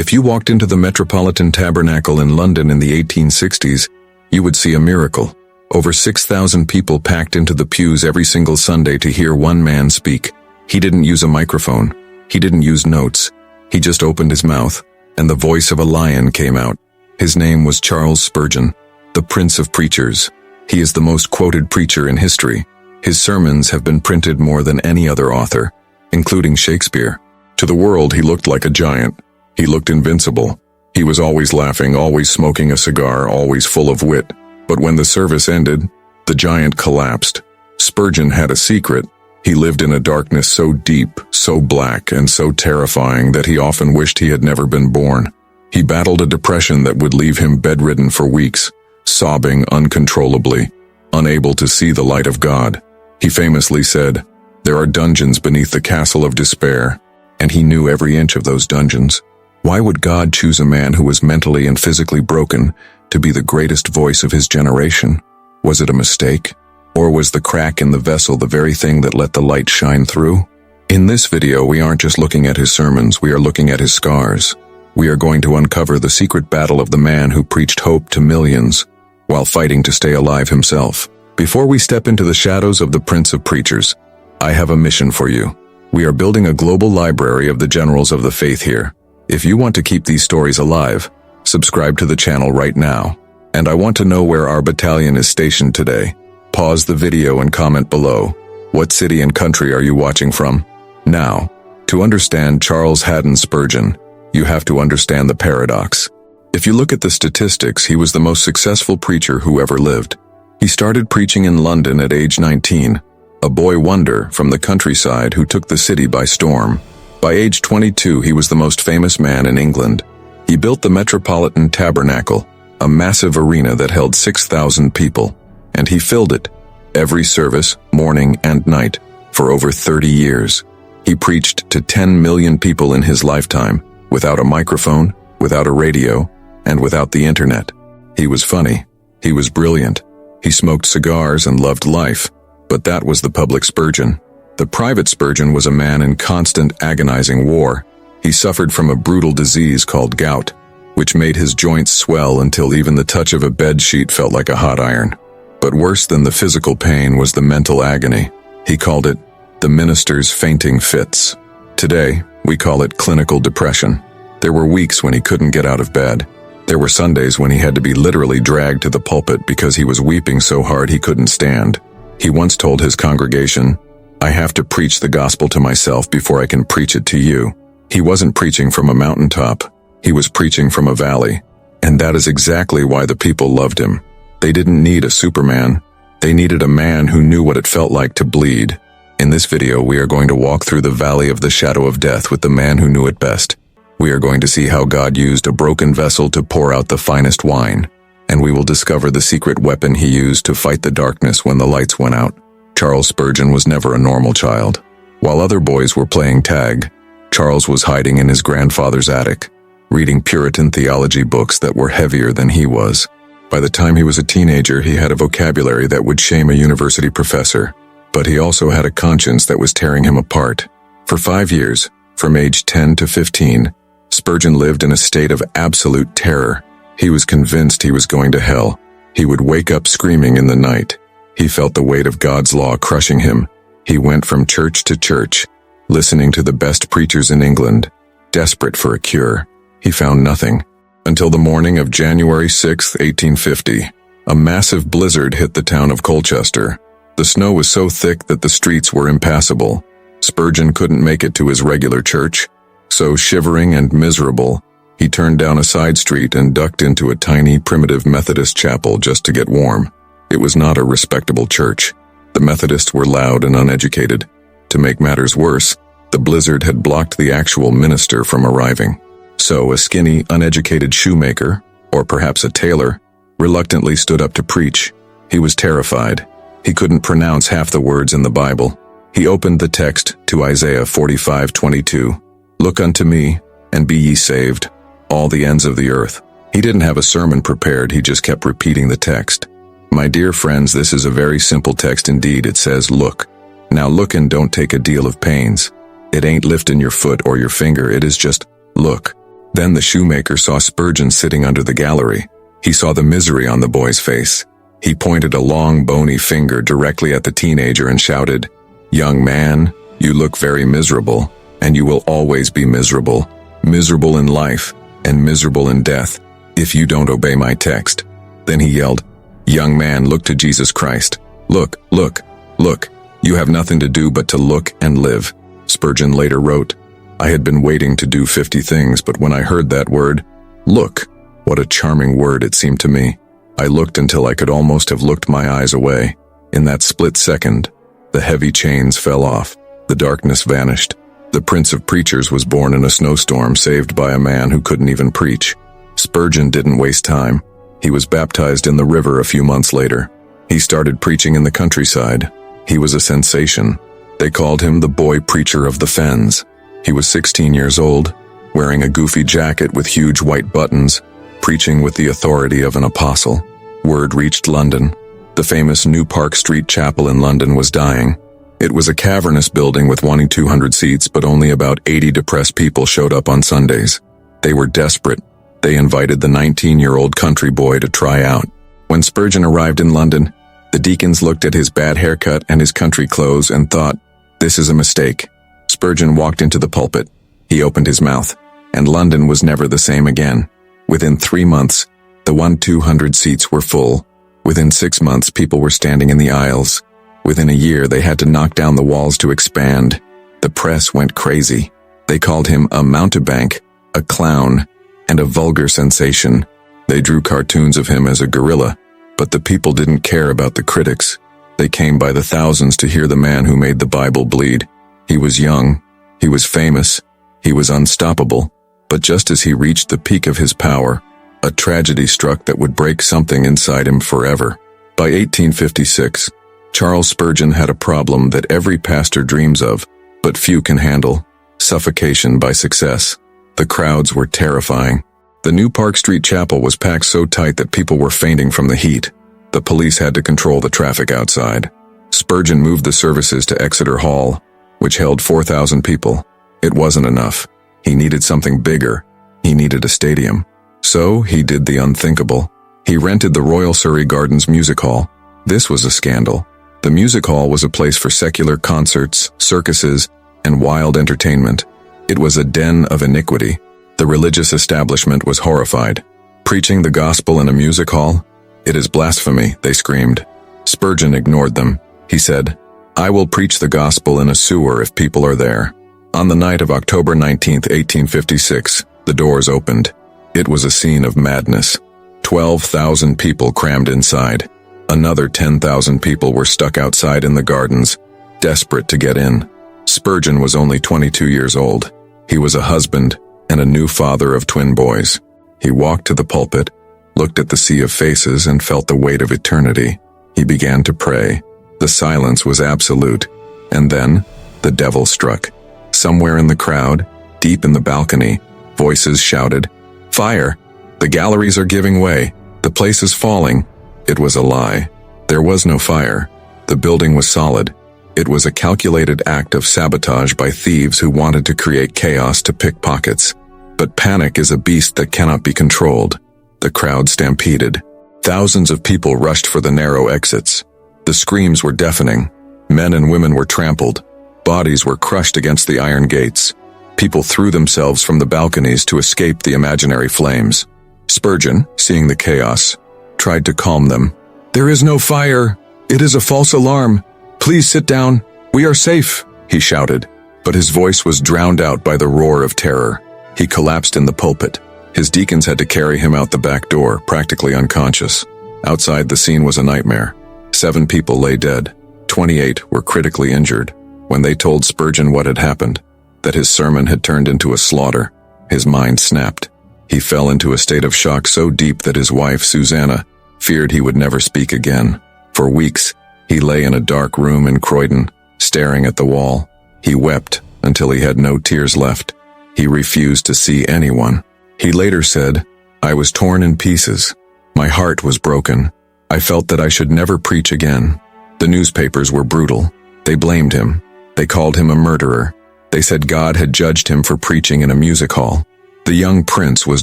If you walked into the Metropolitan Tabernacle in London in the 1860s, you would see a miracle. Over 6,000 people packed into the pews every single Sunday to hear one man speak. He didn't use a microphone. He didn't use notes. He just opened his mouth, and the voice of a lion came out. His name was Charles Spurgeon, the Prince of Preachers. He is the most quoted preacher in history. His sermons have been printed more than any other author, including Shakespeare. To the world, he looked like a giant. He looked invincible. He was always laughing, always smoking a cigar, always full of wit. But when the service ended, the giant collapsed. Spurgeon had a secret. He lived in a darkness so deep, so black, and so terrifying that he often wished he had never been born. He battled a depression that would leave him bedridden for weeks, sobbing uncontrollably, unable to see the light of God. He famously said, "There are dungeons beneath the castle of despair," and he knew every inch of those dungeons. Why would God choose a man who was mentally and physically broken to be the greatest voice of his generation? Was it a mistake? Or was the crack in the vessel the very thing that let the light shine through? In this video, we aren't just looking at his sermons, we are looking at his scars. We are going to uncover the secret battle of the man who preached hope to millions while fighting to stay alive himself. Before we step into the shadows of the Prince of Preachers, I have a mission for you. We are building a global library of the generals of the faith here. If you want to keep these stories alive, subscribe to the channel right now. And I want to know where our battalion is stationed today. Pause the video and comment below. What city and country are you watching from? Now, to understand Charles Haddon Spurgeon, you have to understand the paradox. If you look at the statistics, he was the most successful preacher who ever lived. He started preaching in London at age 19, a boy wonder from the countryside who took the city by storm. By age 22, he was the most famous man in England. He built the Metropolitan Tabernacle, a massive arena that held 6,000 people, and he filled it, every service, morning and night, for over 30 years. He preached to 10 million people in his lifetime, without a microphone, without a radio, and without the internet. He was funny. He was brilliant. He smoked cigars and loved life, but that was the public Spurgeon. The private Spurgeon was a man in constant agonizing war. He suffered from a brutal disease called gout, which made his joints swell until even the touch of a bed sheet felt like a hot iron. But worse than the physical pain was the mental agony. He called it the minister's fainting fits. Today, we call it clinical depression. There were weeks when he couldn't get out of bed. There were Sundays when he had to be literally dragged to the pulpit because he was weeping so hard he couldn't stand. He once told his congregation, "I have to preach the gospel to myself before I can preach it to you." He wasn't preaching from a mountaintop. He was preaching from a valley. And that is exactly why the people loved him. They didn't need a Superman. They needed a man who knew what it felt like to bleed. In this video, we are going to walk through the valley of the shadow of death with the man who knew it best. We are going to see how God used a broken vessel to pour out the finest wine. And we will discover the secret weapon he used to fight the darkness when the lights went out. Charles Spurgeon was never a normal child. While other boys were playing tag, Charles was hiding in his grandfather's attic, reading Puritan theology books that were heavier than he was. By the time he was a teenager, he had a vocabulary that would shame a university professor, but he also had a conscience that was tearing him apart. For 5 years, from age 10 to 15, Spurgeon lived in a state of absolute terror. He was convinced he was going to hell. He would wake up screaming in the night. He felt the weight of God's law crushing him. He went from church to church, listening to the best preachers in England, desperate for a cure. He found nothing. Until the morning of January 6, 1850, a massive blizzard hit the town of Colchester. The snow was so thick that the streets were impassable. Spurgeon couldn't make it to his regular church, so shivering and miserable, he turned down a side street and ducked into a tiny primitive Methodist chapel just to get warm. It was not a respectable church. The Methodists were loud and uneducated. To make matters worse, the blizzard had blocked the actual minister from arriving. So a skinny, uneducated shoemaker, or perhaps a tailor, reluctantly stood up to preach. He was terrified. He couldn't pronounce half the words in the Bible. He opened the text to Isaiah 45:22. "Look unto me, and be ye saved, all the ends of the earth." He didn't have a sermon prepared, he just kept repeating the text. My dear friends, this is a very simple text indeed. It says, look. Now look and don't take a deal of pains. It ain't lifting your foot or your finger, it is just, look. Then the shoemaker saw Spurgeon sitting under the gallery. He saw the misery on the boy's face. He pointed a long, bony finger directly at the teenager and shouted, "Young man, you look very miserable, and you will always be miserable. Miserable in life, and miserable in death, if you don't obey my text." Then he yelled, "Young man, look to Jesus Christ. Look, look, look. You have nothing to do but to look and live." Spurgeon later wrote, "I had been waiting to do 50 things, but when I heard that word, look, what a charming word it seemed to me. I looked until I could almost have looked my eyes away. In that split second, the heavy chains fell off. The darkness vanished. The Prince of Preachers was born in a snowstorm, saved by a man who couldn't even preach." Spurgeon didn't waste time. He was baptized in the river a few months later. He started preaching in the countryside. He was a sensation. They called him the boy preacher of the fens. He was 16 years old, wearing a goofy jacket with huge white buttons, preaching with the authority of an apostle. Word reached London. The famous New Park Street Chapel in London was dying. It was a cavernous building with 200 seats, but only about 80 depressed people showed up on Sundays. They were desperate. They invited the 19-year-old country boy to try out. When Spurgeon arrived in London, the deacons looked at his bad haircut and his country clothes and thought, "This is a mistake." Spurgeon walked into the pulpit. He opened his mouth, and London was never the same again. Within 3 months, the 200 seats were full. Within 6 months, people were standing in the aisles. Within a year, they had to knock down the walls to expand. The press went crazy. They called him a mountebank, a clown, and a vulgar sensation. They drew cartoons of him as a gorilla, but the people didn't care about the critics. They came by the thousands to hear the man who made the Bible bleed. He was young, he was famous, he was unstoppable, but just as he reached the peak of his power, a tragedy struck that would break something inside him forever. By 1856, Charles Spurgeon had a problem that every pastor dreams of, but few can handle: suffocation by success. The crowds were terrifying. The New Park Street Chapel was packed so tight that people were fainting from the heat. The police had to control the traffic outside. Spurgeon moved the services to Exeter Hall, which held 4,000 people. It wasn't enough. He needed something bigger. He needed a stadium. So he did the unthinkable. He rented the Royal Surrey Gardens Music Hall. This was a scandal. The music hall was a place for secular concerts, circuses, and wild entertainment. It was a den of iniquity. The religious establishment was horrified. Preaching the gospel in a music hall? It is blasphemy, they screamed. Spurgeon ignored them. He said, "I will preach the gospel in a sewer if people are there." On the night of October 19, 1856, the doors opened. It was a scene of madness. 12,000 people crammed inside. Another 10,000 people were stuck outside in the gardens, desperate to get in. Spurgeon was only 22 years old. He was a husband and a new father of twin boys. He walked to the pulpit, looked at the sea of faces, and felt the weight of eternity. He began to pray. The silence was absolute. And then, the devil struck. Somewhere in the crowd, deep in the balcony, voices shouted, "Fire! The galleries are giving way. The place is falling." It was a lie. There was no fire. The building was solid. It was a calculated act of sabotage by thieves who wanted to create chaos to pick pockets. But panic is a beast that cannot be controlled. The crowd stampeded. Thousands of people rushed for the narrow exits. The screams were deafening. Men and women were trampled. Bodies were crushed against the iron gates. People threw themselves from the balconies to escape the imaginary flames. Spurgeon, seeing the chaos, tried to calm them. "There is no fire. It is a false alarm. Please sit down. We are safe," he shouted. But his voice was drowned out by the roar of terror. He collapsed in the pulpit. His deacons had to carry him out the back door, practically unconscious. Outside, the scene was a nightmare. 7 people lay dead. 28 were critically injured. When they told Spurgeon what had happened, that his sermon had turned into a slaughter, his mind snapped. He fell into a state of shock so deep that his wife, Susanna, feared he would never speak again. For weeks, he lay in a dark room in Croydon, staring at the wall. He wept until he had no tears left. He refused to see anyone. He later said, "I was torn in pieces. My heart was broken. I felt that I should never preach again." The newspapers were brutal. They blamed him. They called him a murderer. They said God had judged him for preaching in a music hall. The young prince was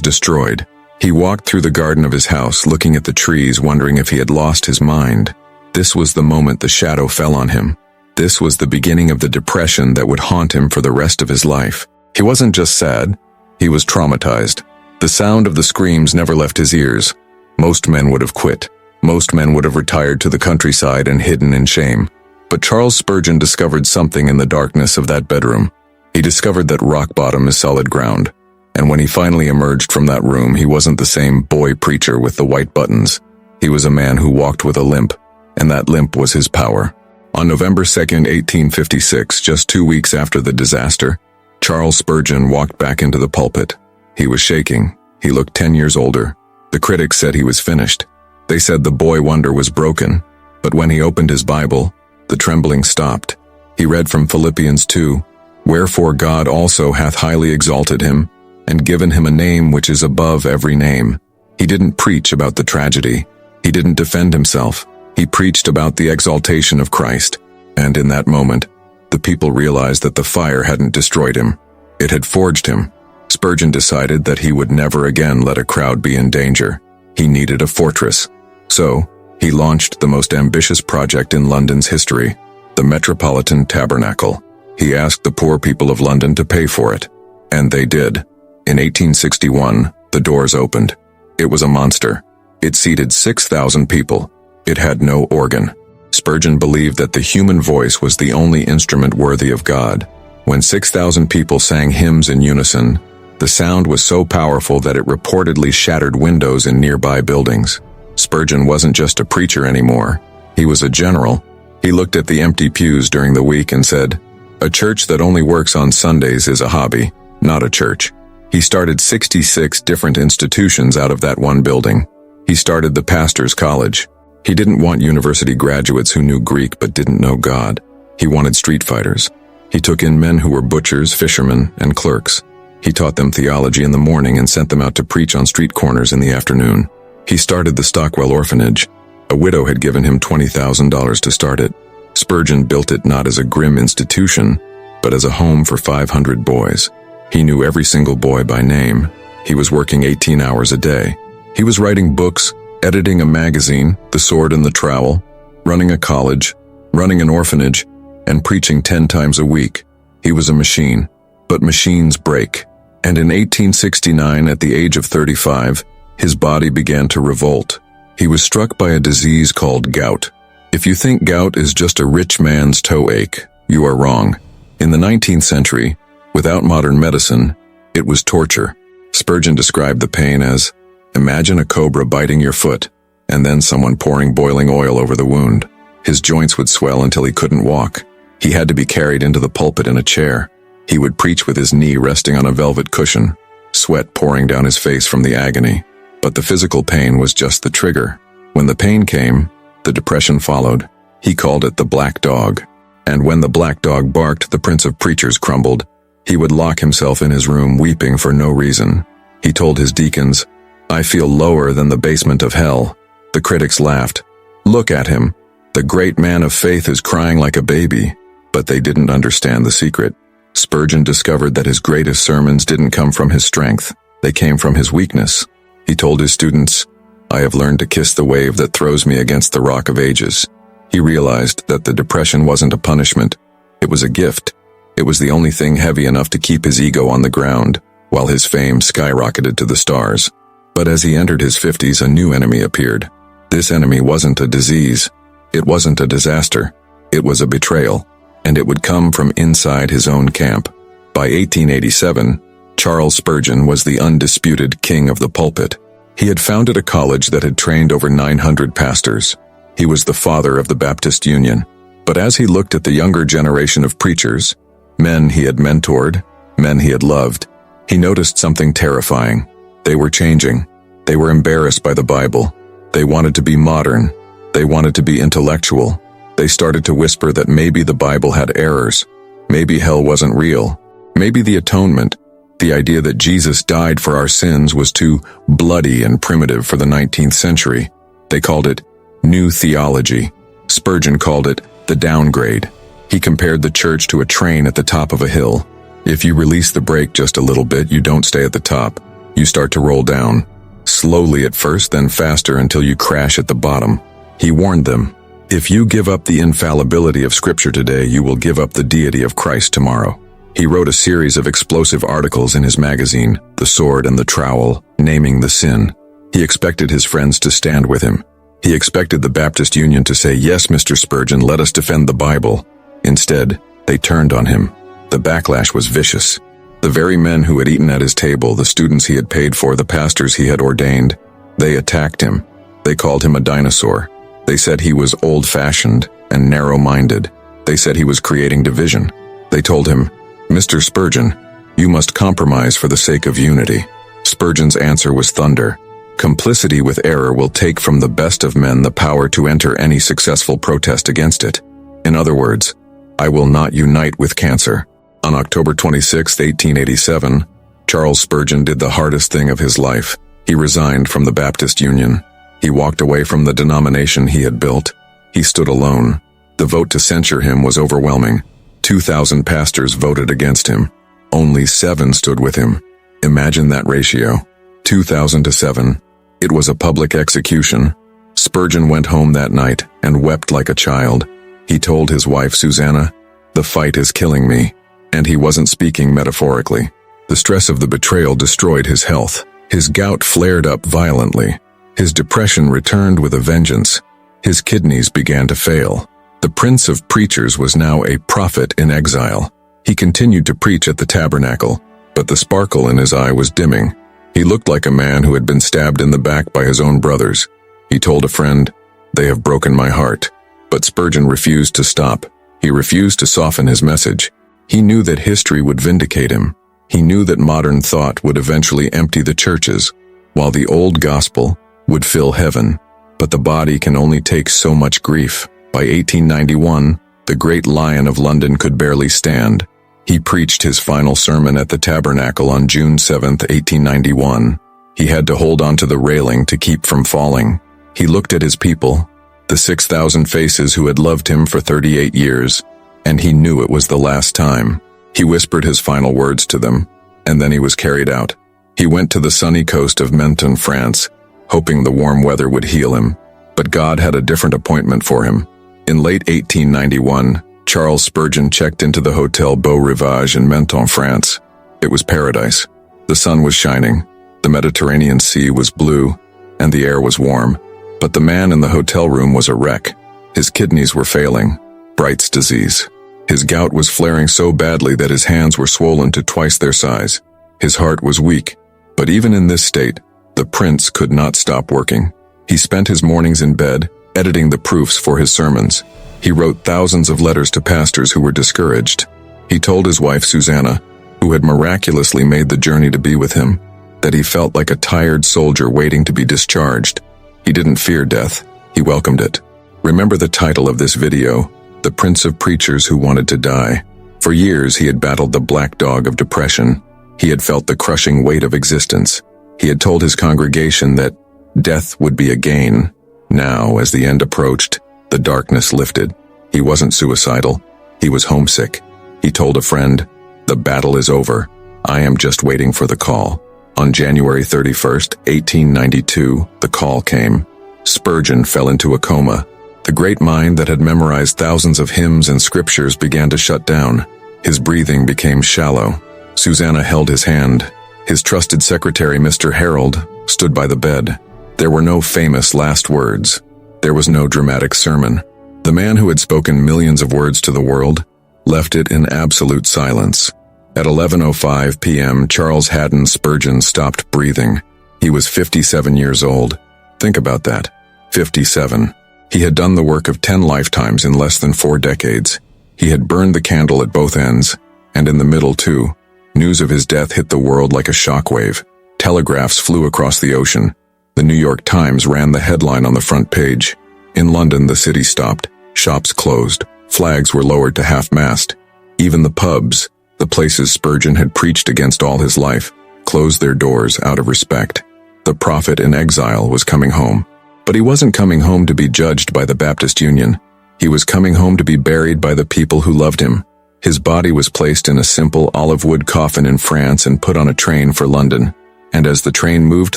destroyed. He walked through the garden of his house, looking at the trees, wondering if he had lost his mind. This was the moment the shadow fell on him. This was the beginning of the depression that would haunt him for the rest of his life. He wasn't just sad, he was traumatized. The sound of the screams never left his ears. Most men would have quit. Most men would have retired to the countryside and hidden in shame. But Charles Spurgeon discovered something in the darkness of that bedroom. He discovered that rock bottom is solid ground. And when he finally emerged from that room, he wasn't the same boy preacher with the white buttons. He was a man who walked with a limp, and that limp was his power. On November 2nd, 1856, just 2 weeks after the disaster, Charles Spurgeon walked back into the pulpit. He was shaking. He looked 10 years older. The critics said he was finished. They said the boy wonder was broken. But when he opened his Bible, the trembling stopped. He read from Philippians 2, "Wherefore God also hath highly exalted him, and given him a name which is above every name." He didn't preach about the tragedy. He didn't defend himself. He preached about the exaltation of Christ. And in that moment, the people realized that the fire hadn't destroyed him. It had forged him. Spurgeon decided that he would never again let a crowd be in danger. He needed a fortress. So, he launched the most ambitious project in London's history, the Metropolitan Tabernacle. He asked the poor people of London to pay for it. And they did. In 1861, the doors opened. It was a monster. It seated 6,000 people. It had no organ. Spurgeon believed that the human voice was the only instrument worthy of God. When 6,000 people sang hymns in unison, the sound was so powerful that it reportedly shattered windows in nearby buildings. Spurgeon wasn't just a preacher anymore. He was a general. He looked at the empty pews during the week and said, "A church that only works on Sundays is a hobby, not a church." He started 66 different institutions out of that one building. He started the pastor's college. He didn't want university graduates who knew Greek but didn't know God. He wanted street fighters. He took in men who were butchers, fishermen, and clerks. He taught them theology in the morning and sent them out to preach on street corners in the afternoon. He started the Stockwell Orphanage. A widow had given him $20,000 to start it. Spurgeon built it not as a grim institution, but as a home for 500 boys. He knew every single boy by name. He was working 18 hours a day. He was writing books, editing a magazine, The Sword and the Trowel, running a college, running an orphanage, and preaching 10 times a week. He was a machine. But machines break. And in 1869, at the age of 35, his body began to revolt. He was struck by a disease called gout. If you think gout is just a rich man's toe ache, you are wrong. In the 19th century, without modern medicine, it was torture. Spurgeon described the pain as, "Imagine a cobra biting your foot, and then someone pouring boiling oil over the wound." His joints would swell until he couldn't walk. He had to be carried into the pulpit in a chair. He would preach with his knee resting on a velvet cushion, sweat pouring down his face from the agony. But the physical pain was just the trigger. When the pain came, the depression followed. He called it the black dog. And when the black dog barked, the Prince of Preachers crumbled. He would lock himself in his room weeping for no reason. He told his deacons, "I feel lower than the basement of hell." The critics laughed. "Look at him. The great man of faith is crying like a baby." But they didn't understand the secret. Spurgeon discovered that his greatest sermons didn't come from his strength. They came from his weakness. He told his students, "I have learned to kiss the wave that throws me against the rock of ages." He realized that the depression wasn't a punishment. It was a gift. It was the only thing heavy enough to keep his ego on the ground, while his fame skyrocketed to the stars. But as he entered his 50s, a new enemy appeared. This enemy wasn't a disease. It wasn't a disaster. It was a betrayal. And it would come from inside his own camp. By 1887, Charles Spurgeon was the undisputed king of the pulpit. He had founded a college that had trained over 900 pastors. He was the father of the Baptist Union. But as he looked at the younger generation of preachers, men he had mentored, men he had loved, he noticed something terrifying. They were changing. They were embarrassed by the Bible. They wanted to be modern. They wanted to be intellectual. They started to whisper that maybe the Bible had errors. Maybe hell wasn't real. Maybe the atonement, the idea that Jesus died for our sins, was too bloody and primitive for the 19th century. They called it New Theology. Spurgeon called it the downgrade. He compared the church to a train at the top of a hill. If you release the brake just a little bit, you don't stay at the top. You start to roll down. Slowly at first, then faster until you crash at the bottom. He warned them, if you give up the infallibility of Scripture today, you will give up the deity of Christ tomorrow. He wrote a series of explosive articles in his magazine, The Sword and the Trowel, naming the sin. He expected his friends to stand with him. He expected the Baptist Union to say, yes, Mr. Spurgeon, let us defend the Bible. Instead, they turned on him. The backlash was vicious. The very men who had eaten at his table, the students he had paid for, the pastors he had ordained, they attacked him. They called him a dinosaur. They said he was old-fashioned and narrow-minded. They said he was creating division. They told him, Mr. Spurgeon, you must compromise for the sake of unity. Spurgeon's answer was thunder. Complicity with error will take from the best of men the power to enter any successful protest against it. In other words, I will not unite with cancer. On October 26, 1887, Charles Spurgeon did the hardest thing of his life. He resigned from the Baptist Union. He walked away from the denomination he had built. He stood alone. The vote to censure him was overwhelming. 2,000 pastors voted against him. Only 7 stood with him. Imagine that ratio. 2,000 to 7. It was a public execution. Spurgeon went home that night and wept like a child. He told his wife, Susanna, the fight is killing me. And he wasn't speaking metaphorically. The stress of the betrayal destroyed his health. His gout flared up violently. His depression returned with a vengeance. His kidneys began to fail. The Prince of Preachers was now a prophet in exile. He continued to preach at the tabernacle, but the sparkle in his eye was dimming. He looked like a man who had been stabbed in the back by his own brothers. He told a friend, they have broken my heart. But Spurgeon refused to stop. He refused to soften his message. He knew that history would vindicate him. He knew that modern thought would eventually empty the churches, while the old gospel would fill heaven. But the body can only take so much grief. By 1891, the great lion of London could barely stand. He preached his final sermon at the Tabernacle on June 7, 1891. He had to hold onto the railing to keep from falling. He looked at his people, the 6,000 faces who had loved him for 38 years, and he knew it was the last time. He whispered his final words to them, and then he was carried out. He went to the sunny coast of Menton, France, hoping the warm weather would heal him. But God had a different appointment for him. In late 1891, Charles Spurgeon checked into the Hotel Beau Rivage in Menton, France. It was paradise. The sun was shining, the Mediterranean Sea was blue, and the air was warm. But the man in the hotel room was a wreck. His kidneys were failing. Bright's disease. His gout was flaring so badly that his hands were swollen to twice their size. His heart was weak. But even in this state, the prince could not stop working. He spent his mornings in bed, editing the proofs for his sermons. He wrote thousands of letters to pastors who were discouraged. He told his wife, Susanna, who had miraculously made the journey to be with him, that he felt like a tired soldier waiting to be discharged. He didn't fear death. He welcomed it. Remember the title of this video, The Prince of Preachers Who Wanted to Die. For years, he had battled the black dog of depression. He had felt the crushing weight of existence. He had told his congregation that death would be a gain. Now, as the end approached, the darkness lifted. He wasn't suicidal. He was homesick. He told a friend, the battle is over. I am just waiting for the call. On January 31st, 1892, the call came. Spurgeon fell into a coma. The great mind that had memorized thousands of hymns and scriptures began to shut down. His breathing became shallow. Susanna held his hand. His trusted secretary, Mr. Harold, stood by the bed. There were no famous last words. There was no dramatic sermon. The man who had spoken millions of words to the world left it in absolute silence. At 11:05 p.m., Charles Haddon Spurgeon stopped breathing. He was 57 years old. Think about that. 57. He had done the work of 10 lifetimes in less than 4 decades. He had burned the candle at both ends, and in the middle too. News of his death hit the world like a shockwave. Telegraphs flew across the ocean. The New York Times ran the headline on the front page. In London, the city stopped. Shops closed. Flags were lowered to half-mast. Even the pubs, the places Spurgeon had preached against all his life, closed their doors out of respect. The prophet in exile was coming home. But he wasn't coming home to be judged by the Baptist Union. He was coming home to be buried by the people who loved him. His body was placed in a simple olive wood coffin in France and put on a train for London. And as the train moved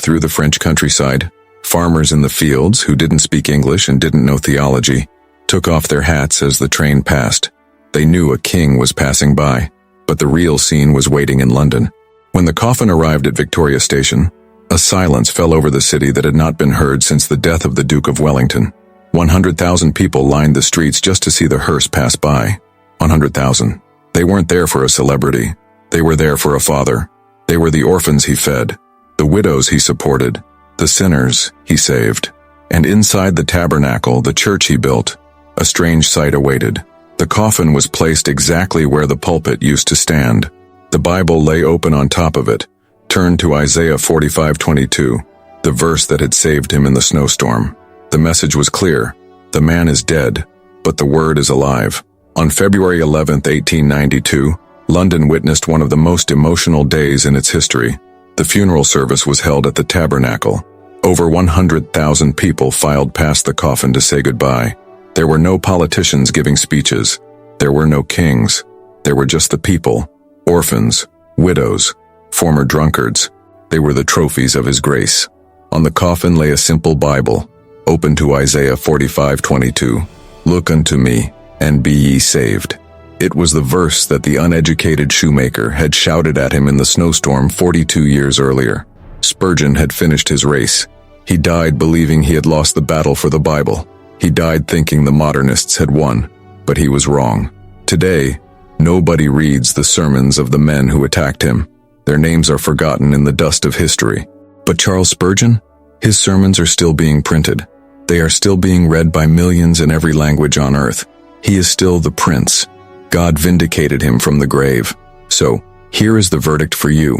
through the French countryside, farmers in the fields who didn't speak English and didn't know theology took off their hats as the train passed. They knew a king was passing by, but the real scene was waiting in London. When the coffin arrived at Victoria Station, a silence fell over the city that had not been heard since the death of the Duke of Wellington. 100,000 people lined the streets just to see the hearse pass by. 100,000. They weren't there for a celebrity. They were there for a father. They were the orphans he fed, the widows he supported, the sinners he saved. And inside the tabernacle, the church he built, a strange sight awaited. The coffin was placed exactly where the pulpit used to stand. The Bible lay open on top of it. Turned to Isaiah 45:22, the verse that had saved him in the snowstorm. The message was clear. The man is dead, but the word is alive. On February 11, 1892, London witnessed one of the most emotional days in its history. The funeral service was held at the Tabernacle. Over 100,000 people filed past the coffin to say goodbye. There were no politicians giving speeches. There were no kings. There were just the people, orphans, widows, former drunkards. They were the trophies of his grace. On the coffin lay a simple Bible, open to Isaiah 45:22. Look unto me, and be ye saved. It was the verse that the uneducated shoemaker had shouted at him in the snowstorm 42 years earlier. Spurgeon had finished his race. He died believing he had lost the battle for the Bible. He died thinking the modernists had won, but he was wrong. Today, nobody reads the sermons of the men who attacked him. Their names are forgotten in the dust of history. But Charles Spurgeon? His sermons are still being printed. They are still being read by millions in every language on earth. He is still the Prince. God vindicated him from the grave. So, here is the verdict for you.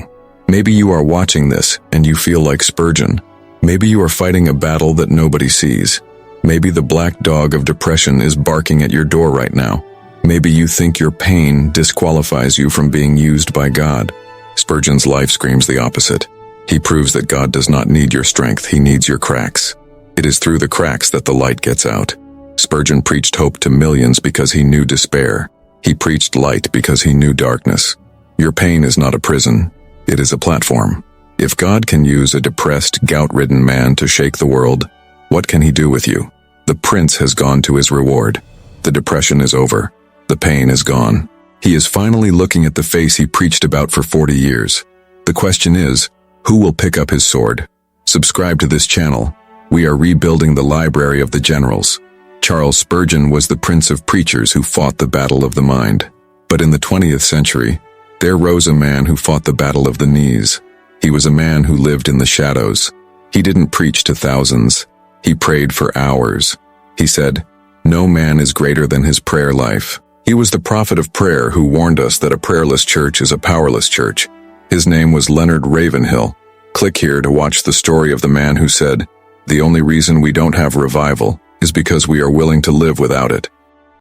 Maybe you are watching this and you feel like Spurgeon. Maybe you are fighting a battle that nobody sees. Maybe the black dog of depression is barking at your door right now. Maybe you think your pain disqualifies you from being used by God. Spurgeon's life screams the opposite. He proves that God does not need your strength, he needs your cracks. It is through the cracks that the light gets out. Spurgeon preached hope to millions because he knew despair. He preached light because he knew darkness. Your pain is not a prison, it is a platform. If God can use a depressed, gout-ridden man to shake the world, what can he do with you? The prince has gone to his reward. The depression is over. The pain is gone. He is finally looking at the face he preached about for 40 years. The question is, who will pick up his sword? Subscribe to this channel. We are rebuilding the library of the generals. Charles Spurgeon was the prince of preachers who fought the battle of the mind. But in the 20th century, there rose a man who fought the battle of the knees. He was a man who lived in the shadows. He didn't preach to thousands. He prayed for hours. He said, "No man is greater than his prayer life." He was the prophet of prayer who warned us that a prayerless church is a powerless church. His name was Leonard Ravenhill. Click here to watch the story of the man who said, "The only reason we don't have revival is because we are willing to live without it."